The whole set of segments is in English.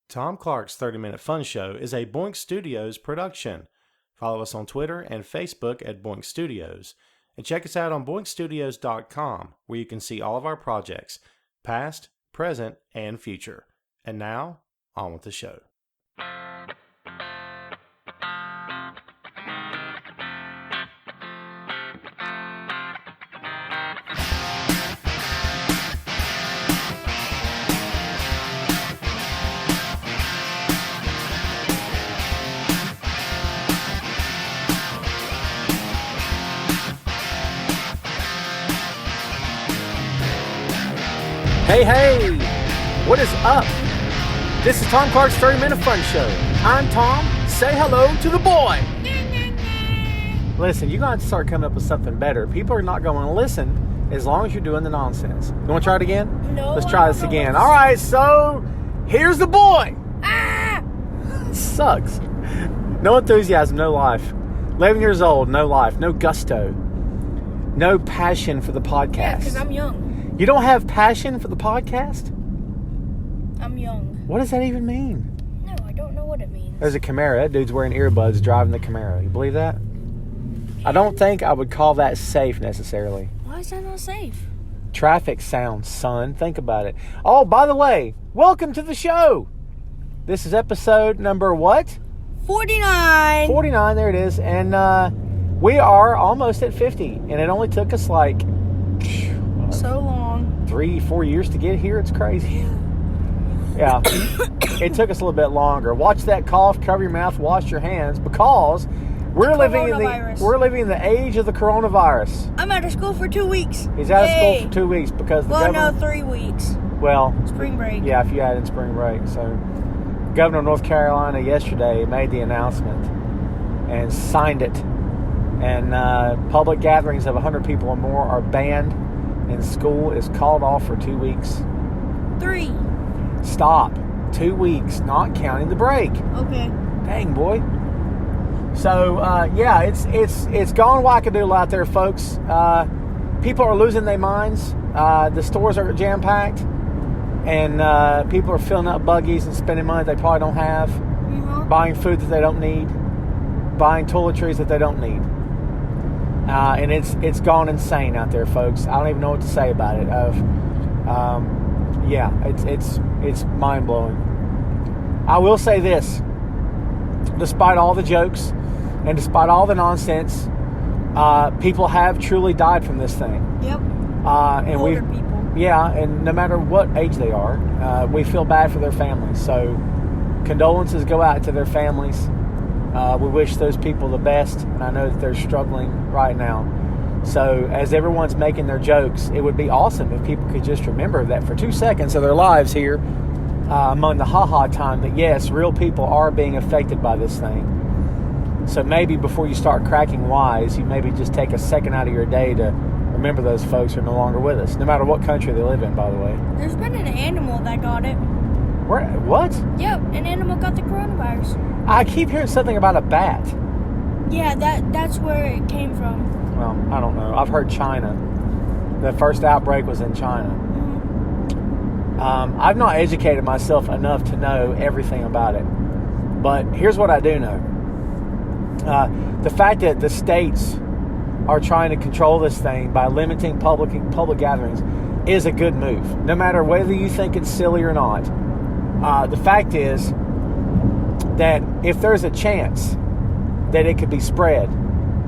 Tom Clark's 30-Minute Fun Show is a Boink Studios production. Follow us on Twitter and Facebook at Boink Studios. And check us out on boinkstudios.com, where you can see all of our projects, past, present, and future. And now, on with the show. Hey, what is up? This is Tom Clark's 30-Minute Fun Show. I'm Tom. Say hello to the boy. Listen, you're going to have to start coming up with something better. People are not going to listen as long as you're doing the nonsense. You want to try it again? No. Let's try this again. All right, so here's the boy. Sucks. No enthusiasm, no life. 11 years old, no life, no gusto, no passion for the podcast. Yeah, because I'm young. You don't have passion for the podcast? I'm young. What does that even mean? No, I don't know what it means. There's a Camaro. That dude's wearing earbuds driving the Camaro. You believe that? I don't think I would call that safe necessarily. Why is that not safe? Traffic sounds, son. Think about it. Oh, by the way, welcome to the show. This is episode number what? 49. 49, there it is. And we are almost at 50. And it only took us like... So long. 3-4 years to get here. It's crazy. Yeah. It took us a little bit longer. Watch that cough, cover your mouth, wash your hands, because we're living in the age of the coronavirus. I'm out of school for 2 weeks. He's out of school for 2 weeks because the governor... no, 3 weeks. Well, spring break. Yeah, if you add in spring break. So, Governor of North Carolina yesterday made the announcement and signed it. And public gatherings of 100 people or more are banned. And school is called off for 2 weeks. 3. Stop. 2 weeks, not counting the break. Okay. Dang, boy. So, yeah, it's gone wackadoodle out there, folks. People are losing their minds. The stores are jam-packed. And people are filling up buggies and spending money they probably don't have. Mm-hmm. Buying food that they don't need. Buying toiletries that they don't need. And it's gone insane out there, folks. I don't even know what to say about it. It's mind blowing. I will say this: despite all the jokes and despite all the nonsense, people have truly died from this thing. Yep. And older people. Yeah, and no matter what age they are, we feel bad for their families. So condolences go out to their families. We wish those people the best, and I know that they're struggling right now. So as everyone's making their jokes, it would be awesome if people could just remember that for 2 seconds of their lives here, among the ha-ha time, that yes, real people are being affected by this thing. So maybe before you start cracking wise, you maybe just take a second out of your day to remember those folks who are no longer with us, no matter what country they live in, by the way. There's been an animal that got it. Where? What? Yep, an animal got the coronavirus. I keep hearing something about a bat. Yeah, that's where it came from. Well, I don't know. I've heard China. The first outbreak was in China. Mm-hmm. I've not educated myself enough to know everything about it. But here's what I do know. The fact that the states are trying to control this thing by limiting public gatherings is a good move. No matter whether you think it's silly or not. The fact is that if there's a chance that it could be spread,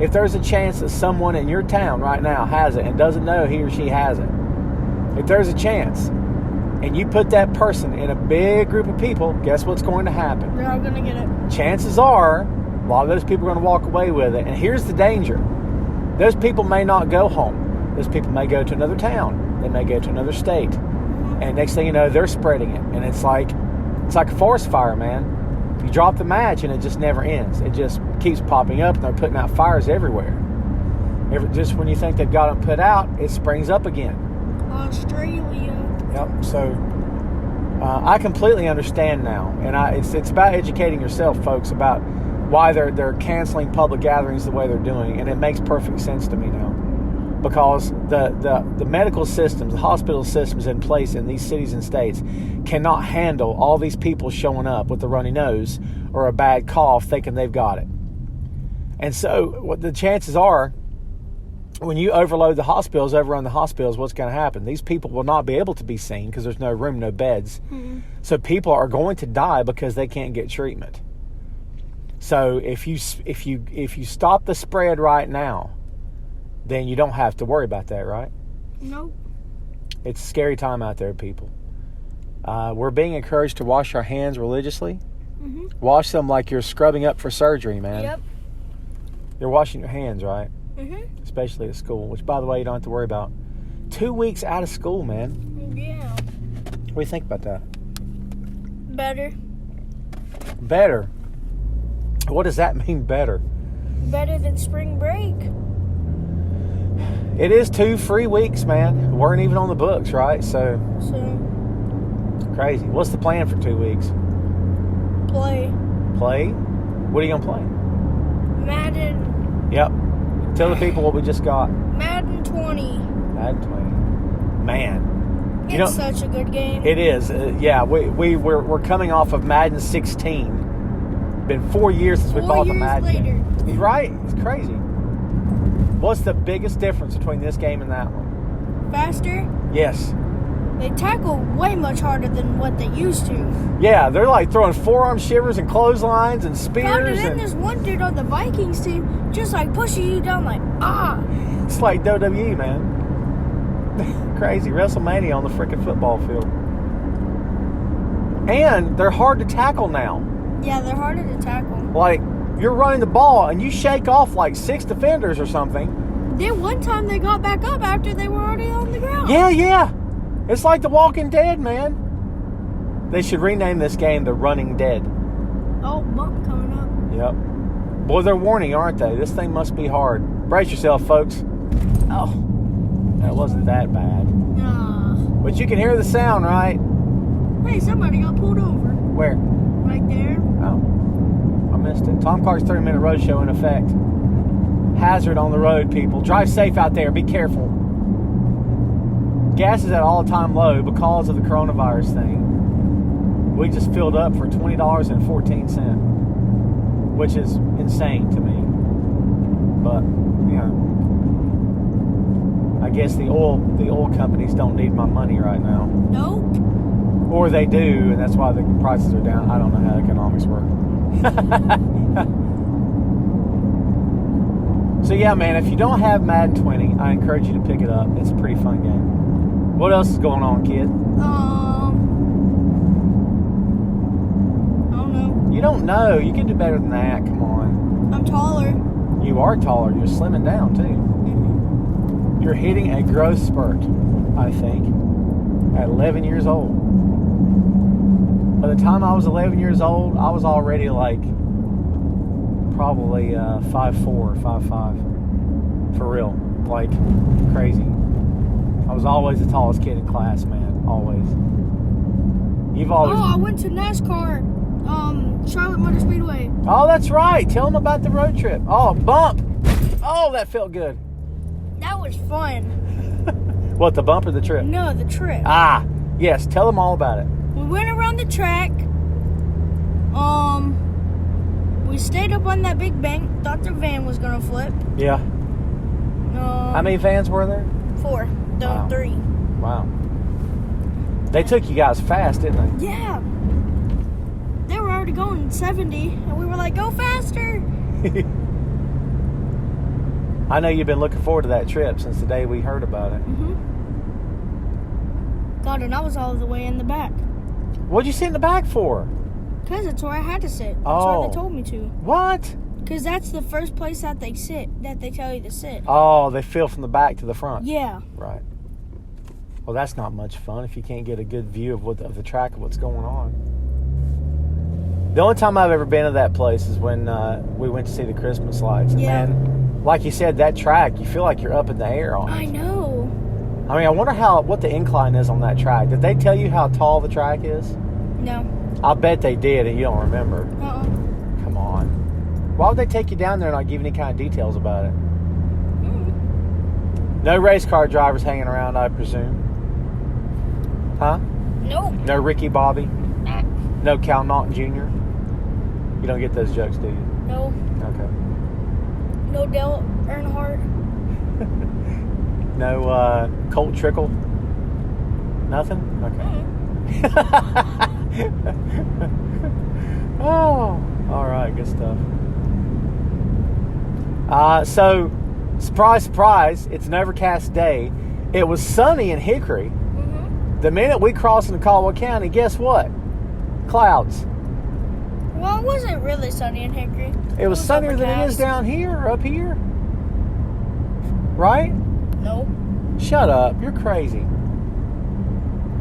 if there's a chance that someone in your town right now has it and doesn't know he or she has it, if there's a chance and you put that person in a big group of people, guess what's going to happen? They're all going to get it. Chances are a lot of those people are going to walk away with it. And here's the danger. Those people may not go home. Those people may go to another town. They may go to another state. And next thing you know, they're spreading it. And it's like a forest fire, man. You drop the match and it just never ends. It just keeps popping up and they're putting out fires everywhere. Just when you think they've got them put out, it springs up again. Australia. Yep. So I completely understand now. And it's about educating yourself, folks, about why they're canceling public gatherings the way they're doing. And it makes perfect sense to me now. because the medical systems, the hospital systems in place in these cities and states cannot handle all these people showing up with a runny nose or a bad cough thinking they've got it. And so what the chances are, when you overload the hospitals, overrun the hospitals, what's going to happen? These people will not be able to be seen because there's no room, no beds. Mm-hmm. So people are going to die because they can't get treatment. So if you stop the spread right now, then you don't have to worry about that, right? Nope. It's a scary time out there, people. We're being encouraged to wash our hands religiously. Mm-hmm. Wash them like you're scrubbing up for surgery, man. Yep. You're washing your hands, right? Mm-hmm. Especially at school, which, by the way, you don't have to worry about. 2 weeks out of school, man. Yeah. What do you think about that? Better. Better? What does that mean, better? Better than spring break. It is 2 free weeks, man. Weren't even on the books, right? So crazy. What's the plan for 2 weeks? Play. Play? What are you going to play? Madden. Yep. Tell the people what we just got. Madden 20. Madden 20. Man. It's such a good game. It is. Yeah, we're coming off of Madden 16. Been 4 years since we bought the Madden. 4 years later. Game. Right. It's crazy. What's the biggest difference between this game and that one? Faster? Yes. They tackle way much harder than what they used to. Yeah, they're like throwing forearm shivers and clotheslines and spears. God, and then there's one dude on the Vikings team just like pushing you down like, ah. It's like WWE, man. Crazy. WrestleMania on the freaking football field. And they're hard to tackle now. Yeah, they're harder to tackle. Like, you're running the ball and you shake off like 6 defenders or something. Then one time they got back up after they were already on the ground. Yeah. It's like The Walking Dead, man. They should rename this game The Running Dead. Oh, bump coming up. Yep. Boy, they're warning, aren't they? This thing must be hard. Brace yourself, folks. Oh, that wasn't that bad. But you can hear the sound, right? Hey, somebody got pulled over. Where? Right there. Oh, I missed it. Tom Clark's 30-minute road show in effect. Hazard on the road, people. Drive safe out there. Be careful. Gas is at all-time low because of the coronavirus thing. We just filled up for $20.14, which is insane to me. But, you know, I guess the oil companies don't need my money right now. Nope. Or they do, and that's why the prices are down. I don't know how economics work. So yeah, man, if you don't have Madden 20, I encourage you to pick it up. It's a pretty fun game. What else is going on, kid? I don't know. You don't know. You can do better than that. Come on. I'm taller. You are taller. You're slimming down, too. Mm-hmm. You're hitting a growth spurt, I think, at 11 years old. By the time I was 11 years old, I was already like probably 5'4", 5'5". For real. Like, crazy. I was always the tallest kid in class, man. Always. You've always... Oh, I went to NASCAR, Charlotte Motor Speedway. Oh, that's right. Tell them about the road trip. Oh, bump. Oh, that felt good. That was fun. What, the bump or the trip? No, the trip. Ah, yes. Tell them all about it. We went around the track. We stayed up on that big bank. Thought the van was gonna flip. Yeah. How many vans were there? 4. No, Wow. 3. Wow. They took you guys fast, didn't they? Yeah. They were already going 70, and we were like, go faster. I know you've been looking forward to that trip since the day we heard about it. Mm-hmm. God, and I was all the way in the back. What'd you sit in the back for? Because that's where I had to sit. That's Oh. where they told me to. What? Because that's the first place that they sit, that they tell you to sit. Oh, they fill from the back to the front. Yeah. Right. Well, that's not much fun if you can't get a good view of the track of what's going on. The only time I've ever been to that place is when we went to see the Christmas lights. And Yeah. man, like you said, that track, you feel like you're up in the air on it. I know. I mean, I wonder what the incline is on that track. Did they tell you how tall the track is? No. I bet they did, and you don't remember. Uh-uh. Come on. Why would they take you down there and not give you any kind of details about it? No race car drivers hanging around, I presume. Huh? Nope. No Ricky Bobby? No Cal Naughton Jr.? You don't get those jokes, do you? No. Okay. No Dale Earnhardt. No Colt Trickle? Nothing? Okay. Oh, all right, good stuff. So, surprise, surprise, it's an overcast day. It was sunny in Hickory. Mm-hmm. The minute we crossed into Caldwell County, guess what? Clouds. Well, it wasn't really sunny in Hickory. It was sunnier than it overcast. is down here or up here. Right? No. Shut up. You're crazy.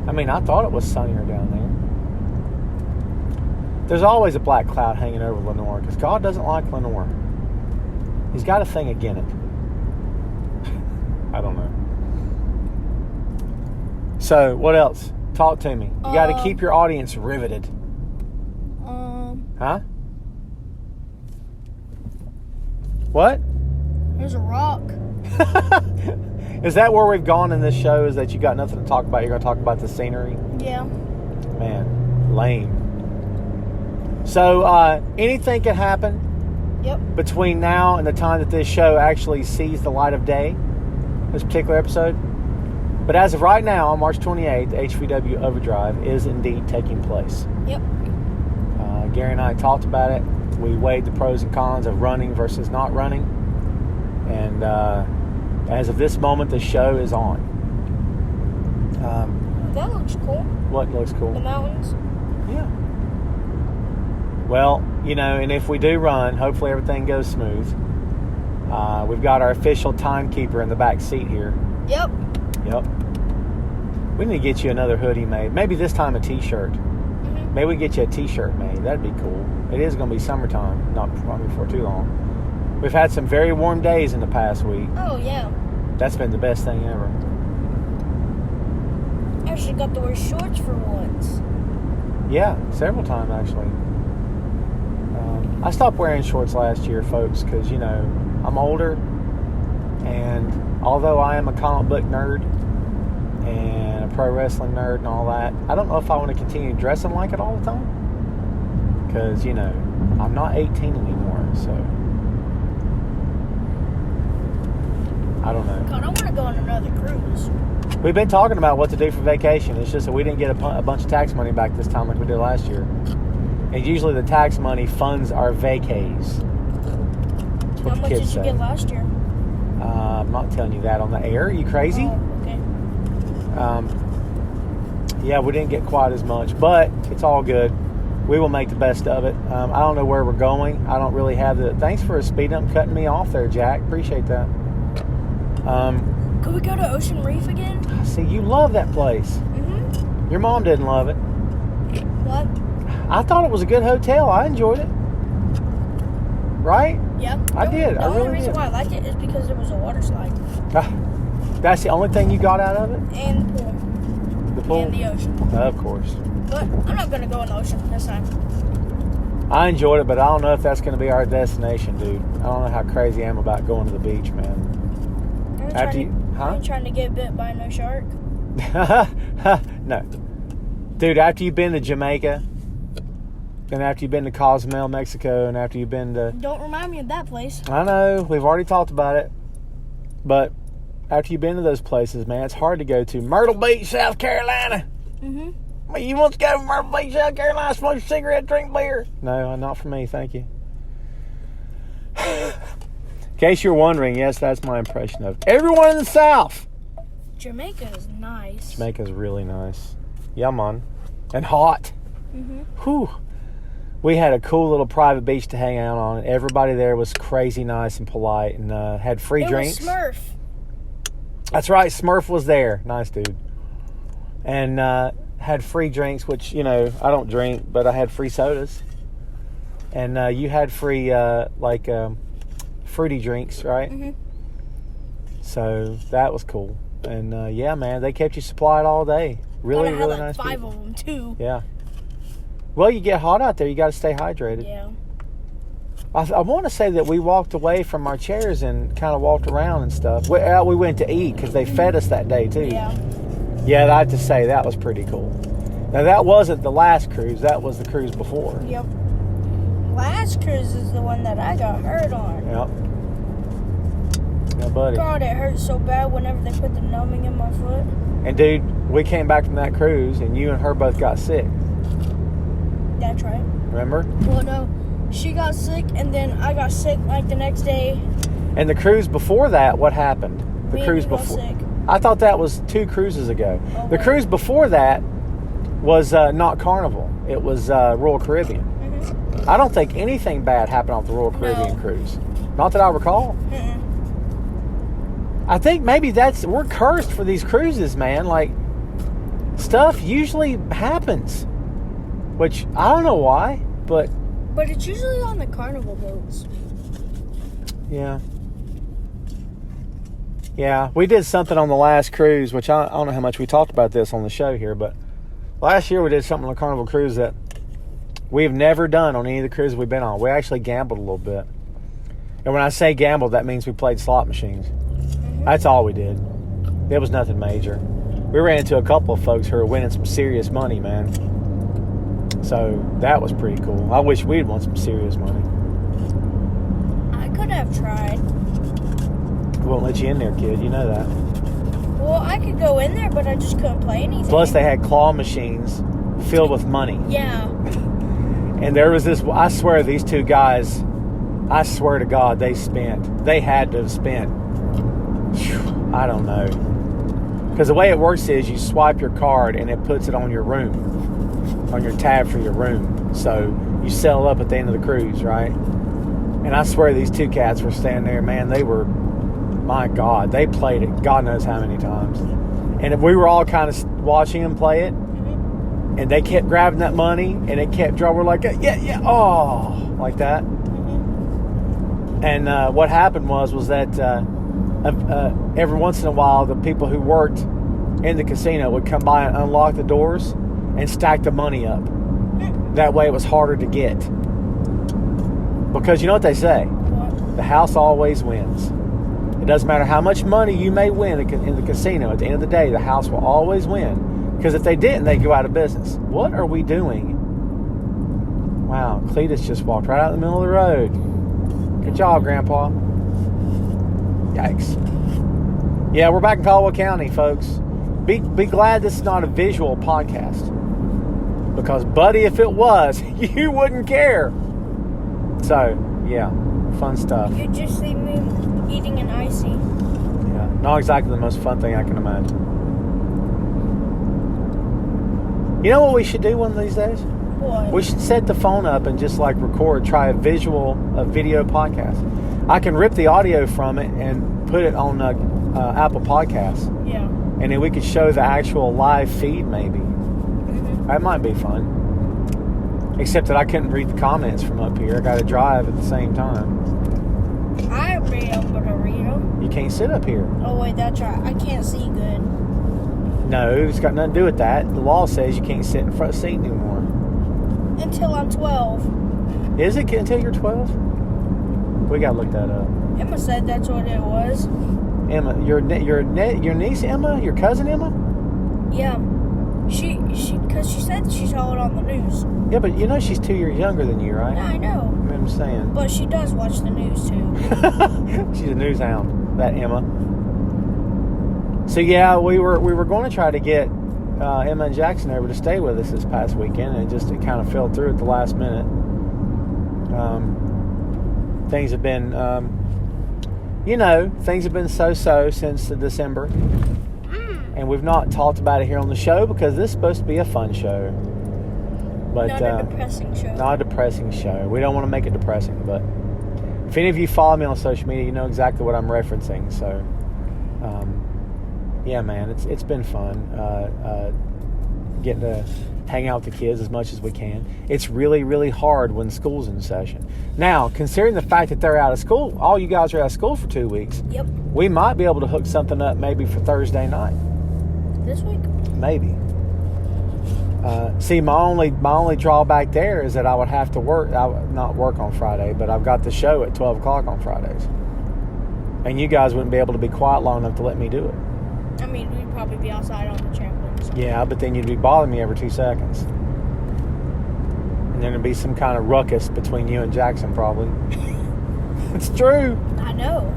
I mean, I thought it was sunnier down there. There's always a black cloud hanging over Lenore because God doesn't like Lenore. He's got a thing against it. I don't know. So, what else? Talk to me. You got to keep your audience riveted. Huh? What? There's a rock. Is that where we've gone in this show? Is that you got nothing to talk about? You're going to talk about the scenery? Yeah. Man, lame. So, anything can happen Yep. between now and the time that this show actually sees the light of day, this particular episode. But as of right now, on March 28th, HVW Overdrive is indeed taking place. Yep. Gary and I talked about it. We weighed the pros and cons of running versus not running. And as of this moment, the show is on. That looks cool. What looks cool? The mountains. Yeah. Well, you know, and if we do run, hopefully everything goes smooth. We've got our official timekeeper in the back seat here. Yep. Yep. We need to get you another hoodie made. Maybe this time a t-shirt. Mm-hmm. Maybe we get you a t-shirt made. That'd be cool. It is going to be summertime. Not probably for too long. We've had some very warm days in the past week. Oh, yeah. That's been the best thing ever. I actually got to wear shorts for once. Yeah, several times actually. I stopped wearing shorts last year, folks, because, you know, I'm older. And although I am a comic book nerd and a pro wrestling nerd and all that, I don't know if I want to continue dressing like it all the time. Because, you know, I'm not 18 anymore, so I don't know. God, I want to go on another cruise. We've been talking about what to do for vacation. It's just that we didn't get a bunch of tax money back this time like we did last year. And usually the tax money funds our vacays. That's what How the much kids did say. you get last year? I'm not telling you that on the air. Are you crazy? Oh, okay. Yeah, we didn't get quite as much, but it's all good. We will make the best of it. I don't know where we're going. I don't really have the... Thanks for speeding up and cutting me off there, Jack. Appreciate that. Could we go to Ocean Reef again? See, you love that place. Mm-hmm. Your mom didn't love it. What? I thought it was a good hotel. I enjoyed it. Right? Yeah. I did. The I only really reason did. why I liked it is because there was a water slide. That's the only thing you got out of it? And the pool. The pool? And the ocean. Of course. But I'm not going to go in the ocean this time. I enjoyed it, but I don't know if that's going to be our destination, dude. I don't know how crazy I am about going to the beach, man. Are you trying to get bit by no shark? No. Dude, after you've been to Jamaica, and after you've been to Cozumel, Mexico, and after you've been to... Don't remind me of that place. I know, we've already talked about it. But after you've been to those places, man, it's hard to go to Myrtle Beach, South Carolina. Mm-hmm. Well, you want to go to Myrtle Beach, South Carolina, smoke a cigarette, drink beer? No, not for me, thank you. In case you're wondering, yes, that's my impression of everyone in the South. Jamaica is nice. Jamaica's really nice. Yeah, man. And hot. Mm-hmm. Whew. We had a cool little private beach to hang out on. Everybody there was crazy nice and polite and had free drinks. Was Smurf. That's right. Smurf was there. Nice dude. And had free drinks, which, you know, I don't drink, but I had free sodas. And you had free, fruity drinks, right? Mm-hmm. So that was cool. And yeah, man, they kept you supplied all day. Really, really had nice. 5 people. of them too. Yeah. Well, you get hot out there. You got to stay hydrated. Yeah. I want to say that we walked away from our chairs and kind of walked around and stuff. We went to eat because they fed us that day too. Yeah. Yeah, I have to say that was pretty cool. Now that wasn't the last cruise. That was the cruise before. Yep. Last cruise is the one that I got hurt on. Yep. Yeah, buddy. God, it hurt so bad whenever they put the numbing in my foot. And dude, we came back from that cruise and you and her both got sick. That's right. Remember? Well, no. She got sick, and then I got sick like the next day. And the cruise before that, what happened? The Me and cruise you got before. sick. I thought that was 2 cruises ago. Oh, the wow. cruise before that was not Carnival. It was Royal Caribbean. Mm-hmm. I don't think anything bad happened off the Royal Caribbean No. cruise. Not that I recall. Mm-mm. I think maybe we're cursed for these cruises, man. Like, stuff usually happens. Which, I don't know why, but... But it's usually on the Carnival boats. Yeah. Yeah, we did something on the last cruise, which I don't know how much we talked about this on the show here, but last year we did something on the Carnival cruise that we've never done on any of the cruises we've been on. We actually gambled a little bit. And when I say gambled, that means we played slot machines. Mm-hmm. That's all we did. It was nothing major. We ran into a couple of folks who were winning some serious money, man. So that was pretty cool. I wish we'd won some serious money. I could have tried. We won't let you in there, kid. You know that. Well, I could go in there, but I just couldn't play anything. Plus, they had claw machines filled with money. Yeah. And there was this, I swear, these 2 guys, I swear to God, they had to have spent, I don't know. Because the way it works is you swipe your card and it puts it on your room, on your tab for your room. So you settle up at the end of the cruise, right? And I swear these 2 cats were standing there, man, they were, my God, they played it God knows how many times. And we were all kind of watching them play it. Mm-hmm. And they kept grabbing that money, and it kept drawing. We're like, yeah, oh, like that. Mm-hmm. And what happened was that every once in a while, the people who worked in the casino would come by and unlock the doors and stack the money up. That way, it was harder to get. Because you know what they say? What? The house always wins. It doesn't matter how much money you may win in the casino. At the end of the day, the house will always win. Because if they didn't, they'd go out of business. What are we doing? Wow, Cletus just walked right out in the middle of the road. Good job, Grandpa. Yikes. Yeah, we're back in Caldwell County, folks. Be glad this is not a visual podcast. Because, buddy, if it was, you wouldn't care. So, yeah, fun stuff. You just see me eating an icy. Yeah, not exactly the most fun thing I can imagine. You know what we should do one of these days? What? We should set the phone up and just like try a video podcast. I can rip the audio from it and put it on Apple Podcasts. Yeah. And then we could show the actual live feed maybe. Mm-hmm. That might be fun. Except that I couldn't read the comments from up here. I got to drive at the same time. I be able to read them. You can't sit up here. Oh, wait, that's right. I can't see good. No, it's got nothing to do with that. The law says you can't sit in the front seat anymore. Until I'm 12. Is it until you're 12? We got to look that up. Emma said that's what it was. Emma, your niece Emma? Your cousin Emma? Yeah. Because she said she saw it on the news. Yeah, but you know she's 2 years younger than you, right? Yeah, I know. I'm saying. But she does watch the news, too. She's a news hound, that Emma. So yeah, we were going to try to get Emma and Jackson over to stay with us this past weekend, and it kind of fell through at the last minute. Things have been, things have been so-so since December. And we've not talked about it here on the show because this is supposed to be a fun show. But Not a depressing show. Not a depressing show. We don't want to make it depressing, but if any of you follow me on social media, you know exactly what I'm referencing. So, yeah, man, it's been fun getting to hang out with the kids as much as we can. It's really, really hard when school's in session. Now, considering the fact that they're out of school, all you guys are out of school for 2 weeks. Yep. We might be able to hook something up maybe for Thursday night. This week? Maybe. See, my only drawback there is that I would have to work. I would not work on Friday, but I've got the show at 12 o'clock on Fridays, and you guys wouldn't be able to be quiet long enough to let me do it. I mean, we'd probably be outside on the trampoline. So. Yeah, but then you'd be bothering me every 2 seconds, and then there'd be some kind of ruckus between you and Jackson, probably. It's true. I know.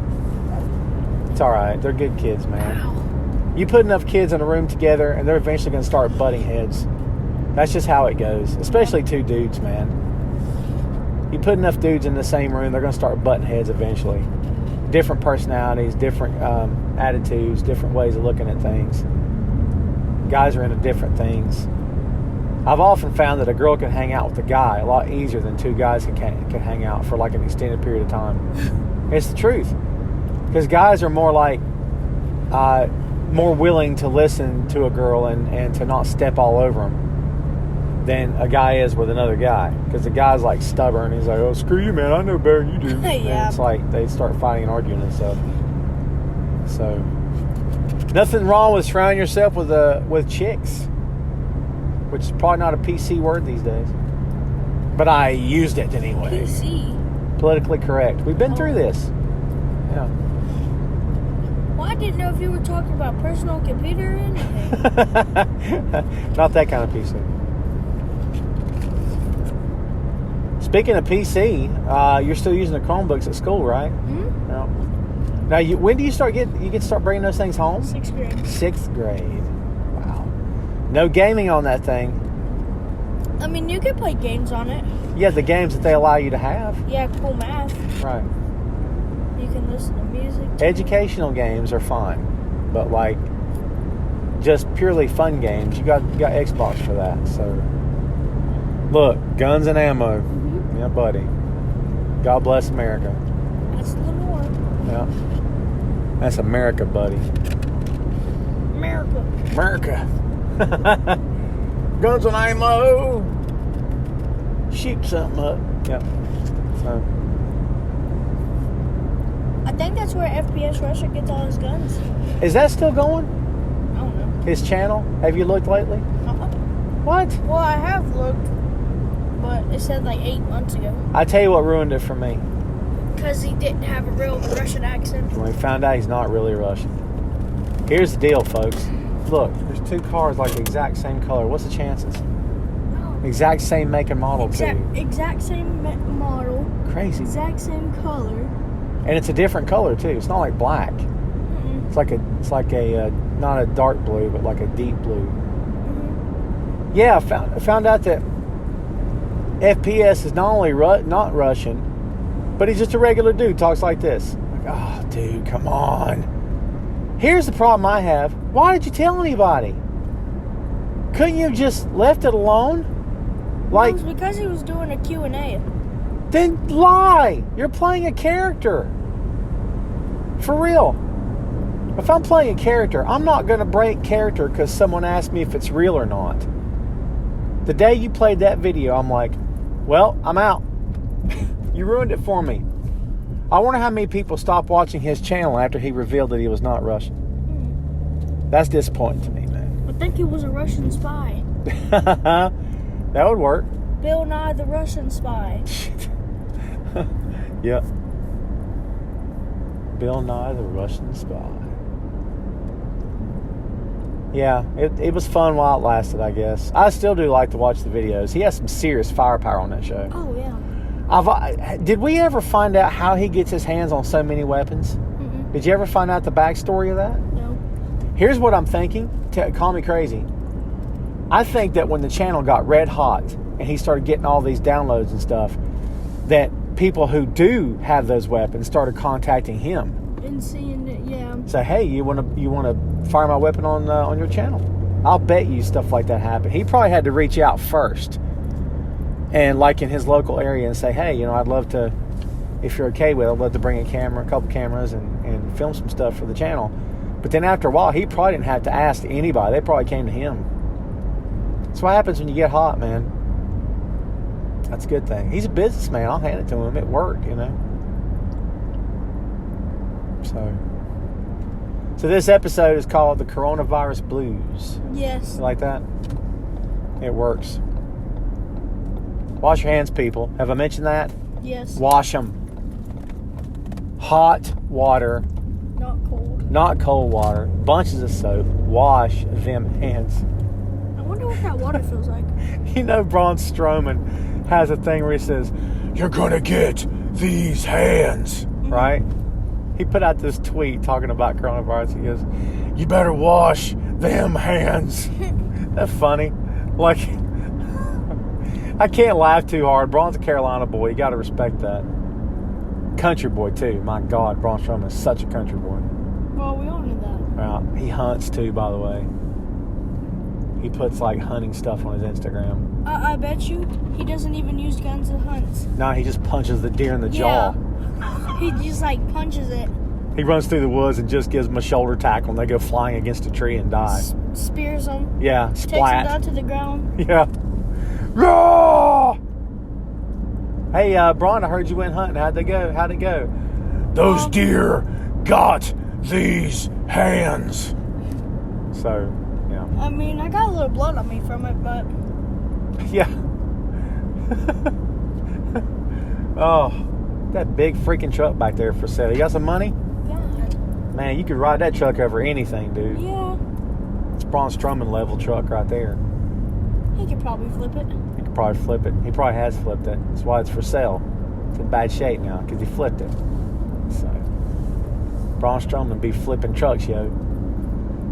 It's all right. They're good kids, man. Wow. You put enough kids in a room together, and they're eventually going to start butting heads. That's just how it goes, especially two dudes, man. You put enough dudes in the same room, they're going to start butting heads eventually. Different personalities, different attitudes, different ways of looking at things. Guys are into different things. I've often found that a girl can hang out with a guy a lot easier than two guys can hang out for like an extended period of time. It's the truth. Because guys are more like... more willing to listen to a girl and to not step all over them than a guy is with another guy. Because the guy's like stubborn. He's like, oh, screw you, man. I know better than you do. Yeah. And it's like they start fighting and arguing and stuff. So, nothing wrong with surrounding yourself with chicks. Which is probably not a PC word these days. But I used it anyway. PC. Politically correct. We've been through this. Yeah. Well, I didn't know if you were talking about personal computer or anything. Not that kind of PC. Speaking of PC, you're still using the Chromebooks at school, right? Mm-hmm. Yeah. Now, when do you start you get to start bringing those things home? 6th grade. 6th grade. Wow. No gaming on that thing. I mean, you can play games on it. Yeah, the games that they allow you to have. Yeah, cool math. Right. You can listen to music. Educational games are fine, but like just purely fun games, you got Xbox for that. So look, guns and ammo. Mm-hmm. Yeah, buddy. God bless America. That's Lenore. Yeah, that's America, buddy. America. Guns and ammo. Shoot something up. Yep. So. I think that's where FPS Russia gets all his guns. Is that still going? I don't know. His channel? Have you looked lately? Uh-huh. What? Well, I have looked, but it said like 8 months ago. I tell you what ruined it for me. Because he didn't have a real Russian accent. When we found out he's not really Russian. Here's the deal, folks. Look, there's two cars like the exact same color. What's the chances? Oh. Exact same make and model, too. Exact same model. Crazy. Exact same color. And it's a different color, too. It's not like black. Mm-mm. It's like a not a dark blue, but like a deep blue. Mm-hmm. Yeah, I found out that FPS is not only not Russian, but he's just a regular dude. Talks like this. Like, oh, dude, come on. Here's the problem I have. Why did you tell anybody? Couldn't you have just left it alone? Like, It was because he was doing a Q&A. then lie. You're playing a character. For real. If I'm playing a character, I'm not going to break character because someone asked me if it's real or not. The day you played that video, I'm like, well, I'm out. You ruined it for me. I wonder how many people stopped watching his channel after he revealed that he was not Russian. That's disappointing to me, man. I think he was a Russian spy. That would work. Bill Nye the Russian spy. Yep. Bill Nye the Russian spy. Yeah, it was fun while it lasted, I guess. I still do like to watch the videos. He has some serious firepower on that show. Oh, yeah. Did we ever find out how he gets his hands on so many weapons? Mm-mm. Did you ever find out the backstory of that? No. Here's what I'm thinking. Call me crazy. I think that when the channel got red hot and he started getting all these downloads and stuff, that people who do have those weapons started contacting him. And seeing it, yeah. Say, hey, you want to fire my weapon on your channel? I'll bet you stuff like that happened. He probably had to reach out first, and like in his local area, and say, hey, I'd love to, if you're okay with it, I'd love to bring a couple cameras, and film some stuff for the channel. But then after a while, he probably didn't have to ask anybody. They probably came to him. That's what happens when you get hot, man. That's a good thing. He's a businessman. I'll hand it to him. It worked, So this episode is called The Coronavirus Blues. Yes. You like that? It works. Wash your hands, people. Have I mentioned that? Yes. Wash them. Hot water, Not cold. not cold water. Bunches of soap. Wash them hands. I wonder what that water feels like. You know, Braun Strowman has a thing where he says, "You're gonna get these hands," right? He put out this tweet talking about coronavirus. He goes, "You better wash them hands." That's funny. Like, I can't laugh too hard. Braun's a Carolina boy. You got to respect that. Country boy too. My God, Braun Strowman is such a country boy. Well, we all knew that. He hunts too, by the way. He puts like hunting stuff on his Instagram. I bet you he doesn't even use guns and hunts. No, he just punches the deer in the jaw. He just like punches it. He runs through the woods and just gives them a shoulder tackle and they go flying against a tree and die. Spears them. Yeah, Takes splat. them down to the ground. Yeah. Roar! Hey, Braun, I heard you went hunting. How'd it go? Those deer got these hands. So, yeah. I mean, I got a little blood on me from it, but Yeah. Oh, that big freaking truck back there for sale. You got some money? yeah. Man, you could ride that truck over anything, dude. Yeah. It's Braun Strowman level truck right there. He could probably flip it. He could probably flip it. He probably has flipped it. That's why it's for sale. It's in bad shape now because he flipped it. So, Braun Strowman be flipping trucks, yo.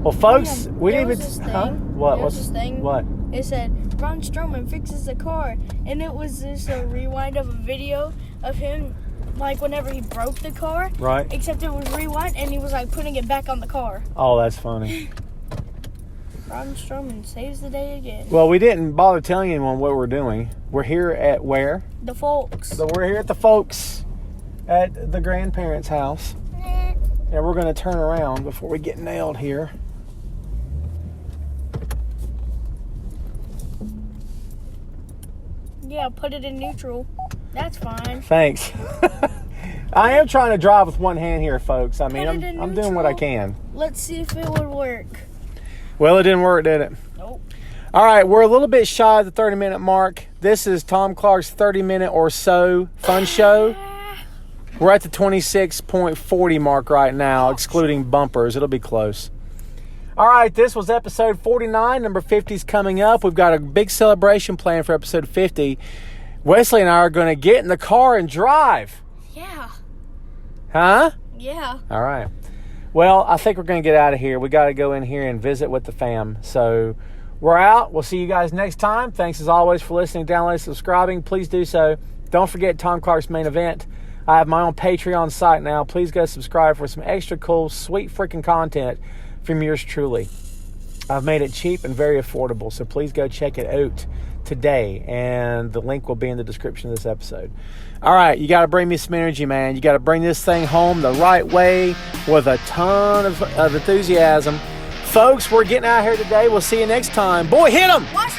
Well, folks, we didn't even. Huh? What? There was What's this thing. What? It said Braun Strowman fixes the car, and it was just a rewind of a video of him, like whenever he broke the car. Right. Except it was rewind, and he was like putting it back on the car. Oh, that's funny. Braun Strowman saves the day again. Well, we didn't bother telling anyone what we're doing. We're here at where? The folks. So we're here at the folks at the grandparents' house. And we're going to turn around before we get nailed here. Yeah, put it in neutral. That's fine. Thanks. I am trying to drive with one hand here, folks. I mean, Put it in I'm doing what I neutral. can. Let's see if it would work. Well, it didn't work, did it? Nope. All right, we're a little bit shy of the 30-minute mark. This is Tom Clark's 30-minute or so fun show. We're at the 26.40 mark right now, excluding bumpers. It'll be close. All right, this was episode 49. Number 50 is coming up. We've got a big celebration planned for episode 50. Wesley and I are going to get in the car and drive. Yeah. Huh? Yeah. All right. Well, I think we're going to get out of here. We got to go in here and visit with the fam. So we're out. We'll see you guys next time. Thanks as always for listening, downloading, subscribing. Please do so. Don't forget Tom Clark's main event. I have my own Patreon site now. Please go subscribe for some extra cool, sweet freaking content from yours truly. I've made it cheap and very affordable, so please go check it out today, and the link will be in the description of this episode. All right, you got to bring me some energy, man. You got to bring this thing home the right way with a ton of enthusiasm. Folks, we're getting out of here today. We'll see you next time. Boy, hit 'em! Watch